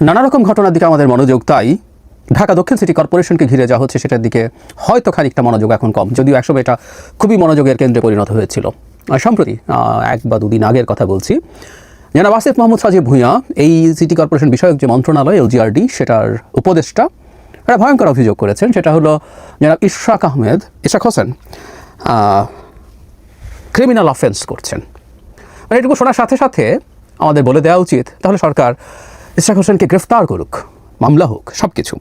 নানা রকম ঘটনার দিকে আমাদের মনোযোগ, তাই ঢাকা দক্ষিণ সিটি কর্পোরেশনকে ঘিরে যা হচ্ছে সেটার দিকে হয়তো খানিকটা মনোযোগ এখন কম, যদিও একসময় এটা খুবই মনোযোগের কেন্দ্রে পরিণত হয়েছিল। সম্প্রতি 1 বা 2 দিন আগের কথা বলছি, জনাব আসিফ মাহমুদ সাজিব ভূঁইয়া এই সিটি কর্পোরেশন বিষয়ক যে মন্ত্রণালয় এলজিআরডি সেটার উপদেষ্টা একটা ভয়ঙ্কর অভিযোগ করেছেন। সেটা হলো জনাব ইশরাক হোসেন ক্রিমিনাল অফেন্স করছেন। মানে এটুকু শোনার সাথে সাথে আমাদের বলে দেওয়া উচিত তাহলে সরকার ইশরাক হোসেনকে গ্রেফতার করুক, মামলা হোক, সব কিছু।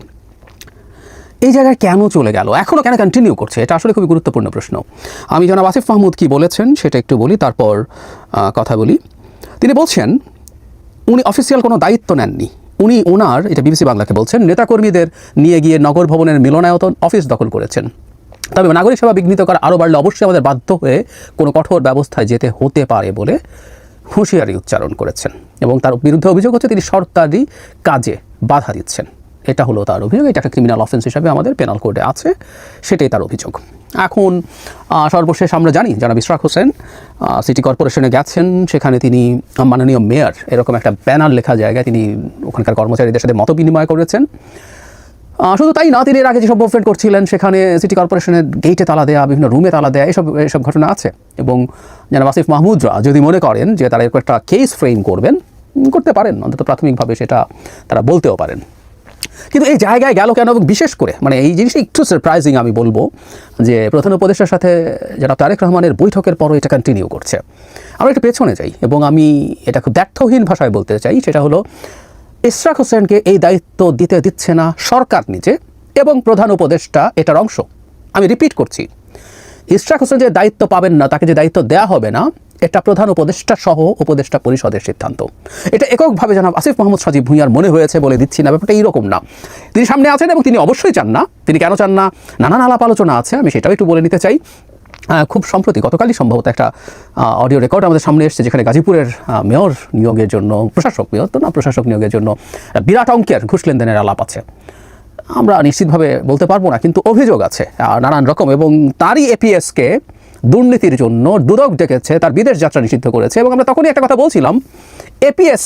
এই জায়গায় কেন চলে গেল, এখনও কেন কন্টিনিউ করছে, এটা আসলে খুবই গুরুত্বপূর্ণ প্রশ্ন। আমি জনাব আসিফ মাহমুদ কি বলেছেন সেটা একটু বলি, তারপর কথা বলি। তিনি বলছেন উনি অফিসিয়াল কোনো দায়িত্ব নেননি। উনি ওনার, এটা বিবিসি বাংলাকে বলছেন, নেতাকর্মীদের নিয়ে গিয়ে নগর ভবনের মিলনায়তন অফিস দখল করেছেন। তবে নাগরিক সেবা বিঘ্নিত করা আরও বাড়লে অবশ্যই আমাদের বাধ্য হয়ে কোনো কঠোর ব্যবস্থায় যেতে হতে পারে বলে হুঁশিয়ারি উচ্চারণ করেছেন। এবং তার বিরুদ্ধে অভিযোগ হচ্ছে তিনি সরকারি কাজে বাধা দিচ্ছেন। এটা হলো তার অভিযোগ। এটা একটা ক্রিমিনাল অফেন্স হিসাবে আমাদের পেনাল কোডে আছে, সেটাই তার অভিযোগ। এখন সর্বশেষ আমরা জানি জনাব ইশরাক হোসেন সিটি কর্পোরেশনে গেছেন, সেখানে তিনি মাননীয় মেয়র এরকম একটা ব্যানার লেখা জায়গায় তিনি ওখানকার কর্মচারীদের সাথে মত বিনিময় করেছেন। শুধু তাই না, তিনি এর আগে যেসব মুভমেন্ট করছিলেন সেখানে সিটি কর্পোরেশনের গেটে তালা দেয়া, বিভিন্ন রুমে তালা দেয়া, এসব ঘটনা আছে। এবং জনাব আসিফ মাহমুদরা যদি মনে করেন যে তারা এরকম একটা কেস ফ্রেম করবেন, করতে পারেন, অন্তত প্রাথমিকভাবে সেটা তারা বলতেও পারেন। কিন্তু এই জায়গায় গেল কেন, এবং বিশেষ করে মানে এই জিনিসটা একটু সারপ্রাইজিং আমি বলবো যে প্রধান উপদেষ্টার সাথে জনাব তারেক রহমানের বৈঠকের পরও এটা কন্টিনিউ করছে। আমরা একটু পেছনে যাই এবং আমি এটা খুব দ্ব্যর্থহীন ভাষায় বলতে চাই, সেটা হলো ইশরাক হোসেনকে এই দায়িত্ব দিতে দিচ্ছে না সরকার নিজে এবং প্রধান উপদেষ্টা এটার অংশ। আমি রিপিট করছি, ইশরাক হোসেন যে দায়িত্ব পাবেন না, তাকে যে দায়িত্ব দেয়া হবে না, এটা প্রধান উপদেষ্টা সহ উপদেষ্টা পরিষদের সিদ্ধান্ত। এটা এককভাবে জনাব আসিফ মাহমুদ সাজিব ভূঁইয়ার মনে হয়েছে বলে দিচ্ছি না, ব্যাপারটা এইরকম না। তিনি সামনে আছেন এবং তিনি অবশ্যই চান না। তিনি কেন চান না, নানান আলাপ আলোচনা আছে, আমি সেটাও একটু বলে নিতে চাই। খুব সম্প্রতি গতকালই সম্ভবত একটা অডিও রেকর্ড আমাদের সামনে এসেছে, যেখানে গাজীপুরের মেয়র নিয়োগের জন্য, প্রশাসক নিয়োগের জন্য বিরাট অঙ্কের ঘুষ লেনদেনের আলাপ আছে। আমরা নিশ্চিতভাবে বলতে পারবো না, কিন্তু অভিযোগ আছে নানান রকম। এবং তারই এপিএসকে দুর্নীতির জন্য দুদক ডেকেছে, তার বিদেশ যাত্রা নিষিদ্ধ করেছে। এবং আমরা তখনই একটা কথা বলছিলাম, এপিএস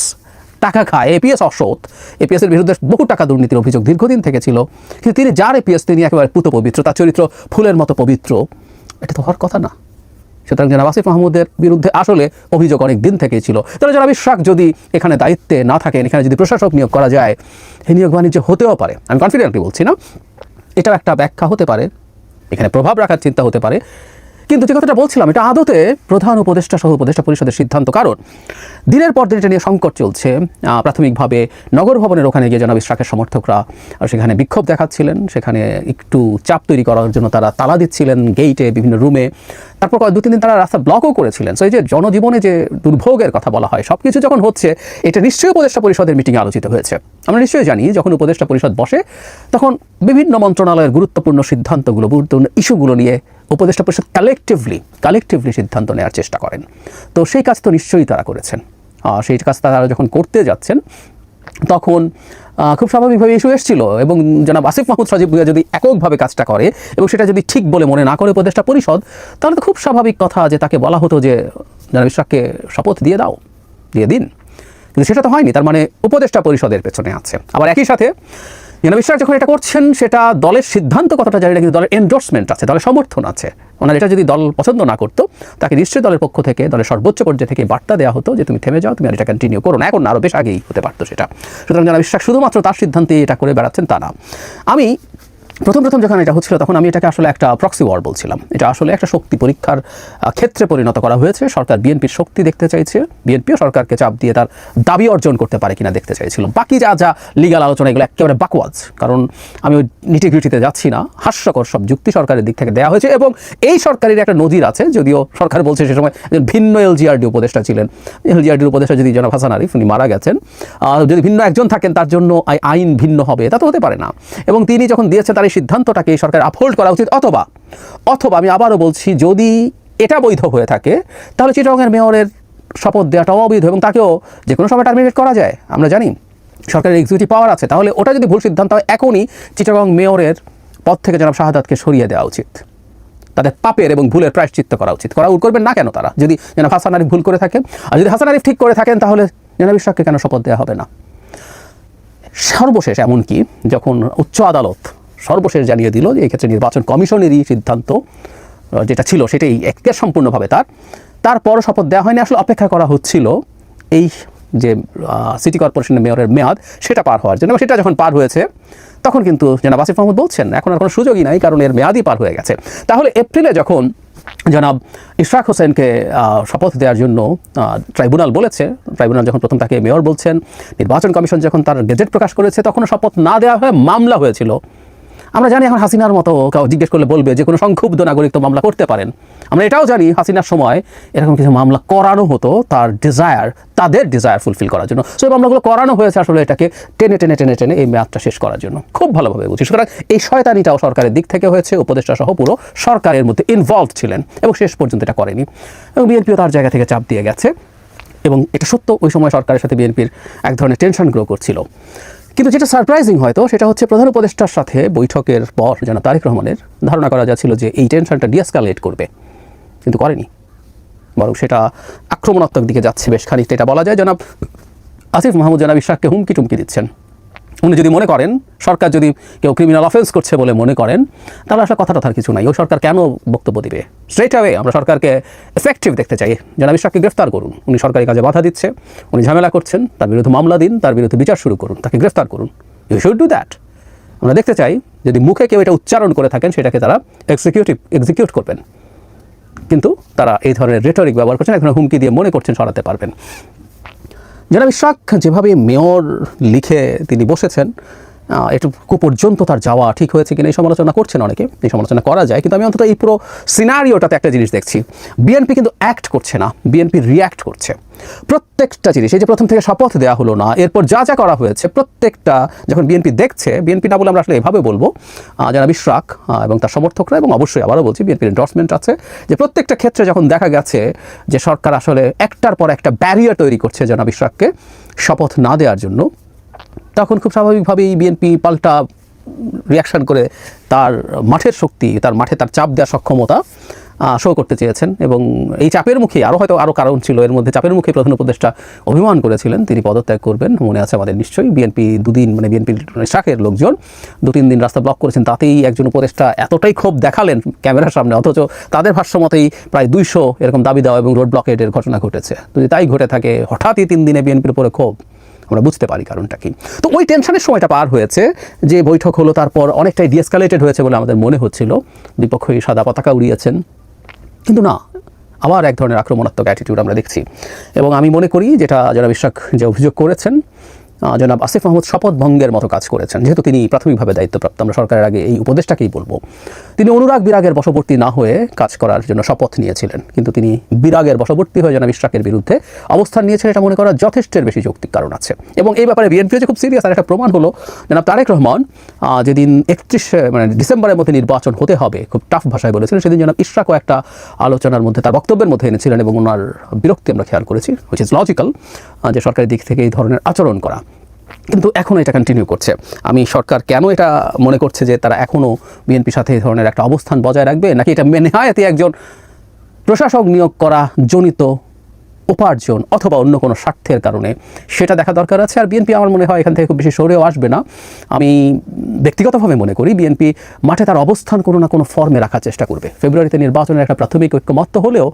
টাকা খায়, এপিএস অসৎ, এপিএসের বিরুদ্ধে বহু টাকা দুর্নীতির অভিযোগ দীর্ঘদিন থেকে ছিল। কিন্তু তিনি যার এপিএস, তিনি একেবারে পুত পবিত্র, তার চরিত্র ফুলের মতো পবিত্র, এটা তো হওয়ার কথা না। সুতরাং জনাব আসিফ মাহমুদের বিরুদ্ধে আসলে অভিযোগ অনেক দিন থেকেই ছিল। তাহলে জনাব ইশরাক যদি এখানে দায়িত্বে না থাকেন, এখানে যদি প্রশাসক নিয়োগ করা যায়, এই নিয়োগ বাণিজ্য হতেও পারে। আমি কনফিডেন্টলি বলছি না, এটাও একটা ব্যাখ্যা হতে পারে, এখানে প্রভাব রাখার চিন্তা হতে পারে। কিন্তু যে কথাটা বলছিলাম, এটা আদতে প্রধান উপদেষ্টা সহ উপদেষ্টা পরিষদের সিদ্ধান্ত। কারণ দিনের পর দিন এটা নিয়ে সংকট চলছে। প্রাথমিকভাবে নগর ভবনের ওখানে গিয়ে জনাব ইশরাকের সমর্থকরা সেখানে বিক্ষোভ দেখাচ্ছিলেন, সেখানে একটু চাপ তৈরি করার জন্য তারা তালা দিচ্ছিলেন গেইটে, বিভিন্ন রুমে। তারপর 2-3 দিন তারা রাস্তা ব্লকও করেছিলেন। সো এই যে জনজীবনে যে দুর্ভোগের কথা বলা হয়, সব কিছু যখন হচ্ছে, এটা নিশ্চয়ই উপদেষ্টা পরিষদের মিটিংয়ে আলোচিত হয়েছে। আমরা নিশ্চয়ই জানি যখন উপদেষ্টা পরিষদ বসে তখন বিভিন্ন মন্ত্রণালয়ের গুরুত্বপূর্ণ সিদ্ধান্তগুলো, গুরুত্বপূর্ণ ইস্যুগুলো নিয়ে উপদেষ্টা পরিষদ কালেকটিভলি সিদ্ধান্ত নেওয়ার চেষ্টা করেন। তো সেই কাজ তো নিশ্চয়ই তারা করেছেন। সেই কাজ তারা যখন করতে যাচ্ছেন তখন খুব স্বাভাবিকভাবে ইস্যু এসেছিল। এবং জনাব আসিফ মাহমুদ সাজিব ভূঁইয়া যদি এককভাবে কাজটা করে এবং সেটা যদি ঠিক বলে মনে না করে উপদেষ্টা পরিষদ, তাহলে তো খুব স্বাভাবিক কথা যে তাকে বলা হতো যে জনাব ইশরাককে শপথ দিয়ে দিন। কিন্তু সেটা তো হয়নি। তার মানে উপদেষ্টা পরিষদের পেছনে আছে। আবার একই সাথে জনাব ইশরাক যখন এটা করছেন, সেটা দলের সিদ্ধান্ত কথাটা জানি না, কিন্তু দলের এন্ডোর্সমেন্ট আছে, দলের সমর্থন আছে। ওনার এটা যদি দল পছন্দ না করতো, তাকে নিশ্চয়ই দলের পক্ষ থেকে, দলের সর্বোচ্চ পর্যায়ে থেকে বার্তা দেওয়া হতো যে তুমি থেমে যাও, তুমি আর এটা কন্টিনিউ করো না। এখন আরও বেশ আগেই হতে পারতো সেটা। সুতরাং জনাব ইশরাক শুধুমাত্র তার সিদ্ধান্তে এটা করে বেড়াচ্ছেন তা না। আমি প্রথম যখন এটা হচ্ছিল তখন আমি এটাকে আসলে একটা প্রক্সি ওয়ার বলছিলাম। এটা আসলে একটা শক্তি পরীক্ষার ক্ষেত্রে পরিণত করা হয়েছে। সরকার বিএনপির শক্তি দেখতে চাইছে, বিএনপিও সরকারকে চাপ দিয়ে তার দাবি অর্জন করতে পারে কিনা দেখতে চাইছিল। বাকি যা লিগাল আলোচনা, এগুলো একেবারে বাকওয়াজ। কারণ আমি ওই নিটিগ্রিটিতে যাচ্ছি না। হাস্যকর সব যুক্তি সরকারের দিক থেকে দেওয়া হয়েছে। এবং এই সরকারের একটা নজির আছে, যদিও সরকার বলছে সে সময় ভিন্ন এলজিআরডি উপদেষ্টা ছিলেন। এলজিআরডির উপদেষ্টা যদি জনাব হাসান আরিফ, উনি মারা গেছেন, যদি ভিন্ন একজন থাকেন তার জন্য আইন ভিন্ন হবে, তা তো হতে পারে না। এবং তিনি যখন দিয়েছেন তার এই সিদ্ধান্তটাকে এই সরকার আপহোল্ড করা উচিত। অথবা আমি আবারও বলছি, যদি এটা বৈধ হয়ে থাকে তাহলে চিটাগংয়ের মেয়রের শপথ দেওয়াটাও অবৈধ এবং তাকেও যে কোনো সময় টার্মিনেট করা যায়। আমরা জানি সরকারের এক্সিকিউটিভ পাওয়ার আছে। তাহলে ওটা যদি ভুল সিদ্ধান্ত হয়, এখনই চিটাগং মেয়রের পদ থেকে জনাব শাহাদাতকে সরিয়ে দেওয়া উচিত। তাদের পাপের এবং ভুলের প্রায়শ্চিত্ত করা উচিত। করবেন না কেন তারা, যদি জনাব হাসান আরিফ ভুল করে থাকেন? আর যদি হাসান আরিফ ঠিক করে থাকেন, তাহলে জনাব ইশরাককে কেন শপথ দেওয়া হবে না? সর্বশেষ এমনকি যখন উচ্চ আদালত সর্বশেষ জানিয়ে দিল যে এই ক্ষেত্রে নির্বাচন কমিশনেরই সিদ্ধান্ত যেটা ছিল সেটাই একের সম্পূর্ণভাবে তারপরও শপথ দেওয়া হয়নি। আসলে অপেক্ষা করা হচ্ছিল এই যে সিটি কর্পোরেশনের মেয়রের মেয়াদ সেটা পার হওয়ার জন্য। সেটা যখন পার হয়েছে তখন কিন্তু জনাব আসিফ মাহমুদ বলছেন এখন আর কোনো সুযোগই নাই, কারণ এর মেয়াদই পার হয়ে গেছে। তাহলে এপ্রিলে যখন জনাব ইশরাক হোসেনকে শপথ দেওয়ার জন্য ট্রাইব্যুনাল বলেছে, ট্রাইব্যুনাল যখন প্রথম তাকে মেয়র বলছেন, নির্বাচন কমিশন যখন তার গেজেট প্রকাশ করেছে তখনও শপথ না দেওয়া হয়ে মামলা হয়েছিল। আমরা জানি এখন হাসিনার মতো কাউ জিজ্ঞেস করলে বলবে যে কোনো সংক্ষুব্ধ নাগরিক তো মামলা করতে পারেন। আমরা এটাও জানি হাসিনার সময় এরকম কিছু মামলা করানো হতো তাদের ডিজায়ার ফুলফিল করার জন্য। সেই মামলাগুলো করানো হয়েছে আসলে এটাকে টেনে টেনে টেনে টেনে এই মেয়াদটা শেষ করার জন্য। খুব ভালোভাবে বুঝি। সুতরাং এই শয়তানিটাও সরকারের দিক থেকে হয়েছে, উপদেষ্টা সহ পুরো সরকারের মধ্যে ইনভলভ ছিলেন এবং শেষ পর্যন্ত এটা করেনি। এবং বিএনপিও তার জায়গা থেকে চাপ দিয়ে গেছে এবং এটা সত্য ওই সময় সরকারের সাথে বিএনপির এক ধরনের টেনশন গ্রো করছিল। কিন্তু যেটা সারপ্রাইজিং হয়তো সেটা হচ্ছে প্রধান উপদেষ্টার সাথে বৈঠকের পর জনাব তারেক রহমানের ধারণা করা যাচ্ছিল যে এই টেনশনটা ডিএসকালেট করবে, কিন্তু করেনি, বরং সেটা আক্রমণাত্মক দিকে যাচ্ছে বেশ খানিকটা। এটা বলা যায় জনাব আসিফ মাহমুদ জনাব ইশরাককে হুমকি টুমকি দিচ্ছেন। উনি যদি মনে করেন সরকার যদি কেউ ক্রিমিনাল অফেন্স করছে বলে মনে করেন তাহলে আসলে কথাটা তার কিছু নাই। ওই সরকার কেন বক্তব্য দিবে? স্ট্রেট অ্যাওয়ে আমরা সরকারকে এফেক্টিভ দেখতে চাই। জনাব ইশরাককে গ্রেফতার করুন, উনি সরকারি কাজে বাধা দিচ্ছে, উনি ঝামেলা করছেন, তার বিরুদ্ধে মামলা দিন, তার বিরুদ্ধে বিচার শুরু করুন, তাকে গ্রেফতার করুন। You should do that. আমরা দেখতে চাই যদি মুখে কেউ এটা উচ্চারণ করে থাকেন সেটাকে তারা এক্সিকিউট করবেন, কিন্তু তারা এই ধরনের রেটরিক ব্যবহার করছেন, এখন হুমকি দিয়ে মনে করছেন সরাতে পারবেন। জনাব ইশরাক যেভাবে মেয়র লিখে তিনি বসেছেন এটুকু পর্যন্ত তার যাওয়া ঠিক হয়েছে কিনা এই সমালোচনা করছেন অনেকে। এই সমালোচনা করা যায়, কিন্তু আমি অন্তত এই পুরো সিনারিওটাতে একটা জিনিস দেখছি, বিএনপি কিন্তু অ্যাক্ট করছে না, বিএনপি রিয়্যাক্ট করছে। প্রত্যেকটা জিনিস, এই যে প্রথম থেকে শপথ দেওয়া হলো না, এরপর যা যা করা হয়েছে প্রত্যেকটা যখন বিএনপি দেখছে, বিএনপি না বলে আমরা আসলে এভাবে বলবো, জনাব ইশরাক এবং তার সমর্থকরা, এবং অবশ্যই আবারও বলছি বিএনপির এন্ডোর্সমেন্ট আছে, যে প্রত্যেকটা ক্ষেত্রে যখন দেখা গেছে যে সরকার আসলে একটার পর একটা ব্যারিয়ার তৈরি করছে জনাব ইশরাককে শপথ না দেওয়ার জন্য, তখন খুব স্বাভাবিকভাবেই বিএনপি পাল্টা রিয়াকশান করে তার মাঠের শক্তি, তার মাঠে তার চাপ দেওয়ার সক্ষমতা শো করতে চেয়েছেন। এবং এই চাপের মুখে আরও কারণ ছিল, এর মধ্যে চাপের মুখে প্রধান উপদেষ্টা অভিমান করেছিলেন তিনি পদত্যাগ করবেন, মনে আছে আমাদের নিশ্চয়ই। বিএনপি দুদিন, মানে বিএনপির শাখের লোকজন 2-3 দিন রাস্তা ব্লক করেছেন, তাতেই একজন উপদেষ্টা এতটাই ক্ষোভ দেখালেন ক্যামেরার সামনে, অথচ তাদের ভাষ্যমতেই প্রায় 200 এরকম দাবি দেওয়া এবং রোড ব্লকেটের ঘটনা ঘটেছে। যদি তাই ঘটে থাকে, হঠাৎই 3 দিনে বিএনপির উপরে ক্ষোভ, আমরা বুঝতে পারি কারণটা কি। তো ওই টেনশনের সময়টা পার হয়েছে, যে বৈঠক হলো তারপর অনেকটাই ডিএসকালেটেড হয়েছে বলে আমাদের মনে হচ্ছিল, দুপক্ষই সাদা পতাকা উড়িয়েছেন, কিন্তু না, আবার এক ধরনের আক্রমণাত্মক অ্যাটিটিউড আমরা দেখছি। এবং আমি মনে করি যেটা জনাব ইশরাক যে অভিযোগ করেছেন, জনাব আসিফ মাহমুদ শপথ ভঙ্গের মতো কাজ করেছেন, যেহেতু তিনি প্রাথমিকভাবে দায়িত্বপ্রাপ্ত। আমরা সরকারের আগে এই উপদেষ্টাকেই বলবো, তিনি অনুরাগ বিরাগের বশবর্তী না হয়ে কাজ করার জন্য শপথ নিয়েছিলেন, কিন্তু তিনি বিরাগের বশবর্তী হয়ে জনাব ইশরাকের বিরুদ্ধে অবস্থান নিয়েছেন, এটা মনে করা যথেষ্টের বেশি যৌক্তিক কারণ আছে। এবং এই ব্যাপারে বিএনপিও যে খুব সিরিয়াস, আর একটা প্রমাণ হলো জনাব তারেক রহমান যেদিন 31 ডিসেম্বরের মধ্যে নির্বাচন হতে হবে খুব টাফ ভাষায় বলেছিলেন, সেদিন জনাব ইশরাকও একটা আলোচনার মধ্যে তার বক্তব্যের মধ্যে এনেছিলেন, এবং ওনার বিরক্তি আমরা খেয়াল করেছি, হুইচ ইজ লজিক্যাল, যে সরকারের দিক থেকে এই ধরনের আচরণ করা। কিন্তু এখনও এটা কন্টিনিউ করছে। আমি সরকার কেন এটা মনে করছে যে তারা এখনও বিএনপির সাথে এই ধরনের একটা অবস্থান বজায় রাখবে, নাকি এটা নেহায়েতই একজন প্রশাসক নিয়োগ করা জনিত উপার্জন অথবা অন্য কোনো স্বার্থের কারণে, সেটা দেখা দরকার আছে। আর বিএনপি আমার মনে হয় এখান থেকে খুব বেশি সরেও আসবে না। আমি ব্যক্তিগতভাবে মনে করি বিএনপি মাঠে তার অবস্থান কোনো না কোনো ফর্মে রাখার চেষ্টা করবে। ফেব্রুয়ারিতে নির্বাচনের একটা প্রাথমিক ঐক্যমত্য হলেও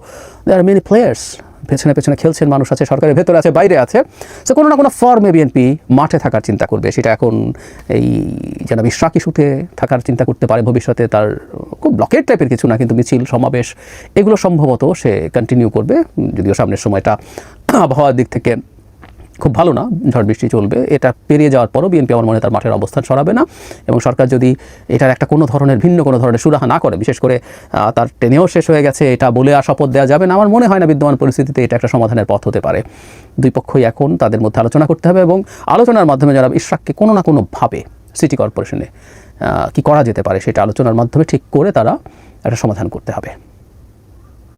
দেয়ার আর মেনি প্লেয়ার্স, পেছনে পেছনে খেলছেন মানুষ আছে, সরকারের ভেতরে আছে, বাইরে আছে, সো কোনো না কোনো ফর্মে বিএনপি মাঠে থাকার চিন্তা করবে। সেটা এখন এই জনাব ইশরাক ইস্যুতে থাকার চিন্তা করতে পারে, ভবিষ্যতে তার খুব ব্লকেট টাইপের কিছু না, কিন্তু মিছিল সমাবেশ এগুলো সম্ভবত সে কন্টিনিউ করবে, যদিও সামনের সময়টা আবহাওয়ার দিক থেকে খুব ভালো না, ঝড় বৃষ্টি চলবে। এটা পেরিয়ে যাওয়ার পরও বিএনপি আমার মনে তার মাঠের অবস্থান সরাবে না। এবং সরকার যদি এটার একটা ভিন্ন কোনো ধরনের সুরাহা না করে, বিশেষ করে তার টেনেও শেষ হয়ে গেছে এটা বলে আর শপথ দেওয়া যাবে না, আমার মনে হয় না বিদ্যমান পরিস্থিতিতে এটা একটা সমাধানের পথ হতে পারে। দুই পক্ষই এখন তাদের মধ্যে আলোচনা করতে হবে, এবং আলোচনার মাধ্যমে যারা ইশরাককে কোনো না কোনোভাবে সিটি কর্পোরেশনে কি করা যেতে পারে সেটা আলোচনার মাধ্যমে ঠিক করে তারা একটা সমাধান করতে হবে।